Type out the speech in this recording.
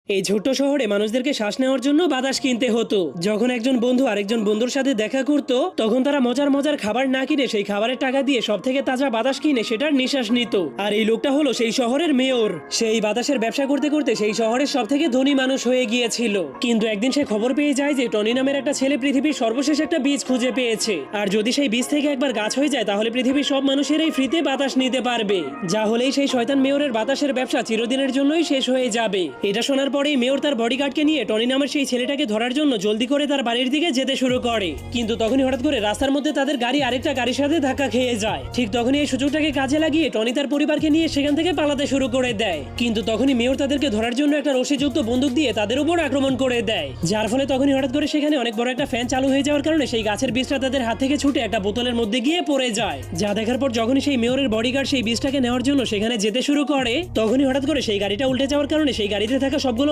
এই ছোট্ট শহরে মানুষদেরকে শ্বাস নেওয়ার জন্য বাতাস কিনতে হতো। যখন একজন বন্ধু আরেকজন বন্ধুর সাথে দেখা করত, তখন তারা মজার মজার খাবার না কিনে সেই খাবারের টাকা দিয়ে সব থেকে তাজা বাতাস কিনে সেটার নিঃশ্বাস নিত। আর এই লোকটা হলো সেই শহরের মেয়র। সেই বাতাসের ব্যবসা করতে করতে সেই শহরের সব থেকে ধনী মানুষ হয়ে গিয়েছিল। কিন্তু একদিন সে খবর পেয়ে যায় যে টনি নামের একটা ছেলে পৃথিবীর সর্বশেষ একটা বীজ খুঁজে পেয়েছে, আর যদি সেই বীজ থেকে একবার গাছ হয়ে যায় তাহলে পৃথিবীর সব মানুষেরাই ফ্রিতে বাতাস নিতে পারবে। যা হলেই সেই শয়তান মেয়রের বাতাসের ব্যবসা চিরদিনের জন্যই শেষ হয়ে যাবে। এটা শোনার পরেই মেয়র তার বডিগার্ডকে নিয়ে টনি নামের সেই ছেলেটাকে ধরার জন্য জলদি করে তার বাড়ির দিকে যেতে শুরু করে। কিন্তু তখনই হঠাৎ করে রাস্তার মধ্যে তাদের গাড়ি আরেকটা গাড়ির সাথে ধাক্কা খেয়ে যায়। ঠিক তখনই এই সুযোগটাকে কাজে লাগিয়ে টনি তার পরিবারকে নিয়ে সেখান থেকে পালাতে শুরু করে দেয়। কিন্তু তখনই মেয়র তাদেরকে ধরার জন্য একটা রশিযুক্ত বন্দুক দিয়ে তাদের উপর আক্রমণ করে দেয়, যার ফলে তখনই হঠাৎ করে সেখানে অনেক বড় একটা ফ্যান চালু হয়ে যাওয়ার কারণে সেই গাছের বীজটা তাদের হাত থেকে ছুটে একটা বোতলের মধ্যে গিয়ে পড়ে যায়। যা দেখার পর যখনই সেই মেয়রের বডিগার্ড সেই বীজটাকে নেওয়ার জন্য সেখানে যেতে শুরু করে, তখনই হঠাৎ করে সেই গাড়িটা উল্টে যাওয়ার কারণে সেই গাড়িতে থাকা সবগুলো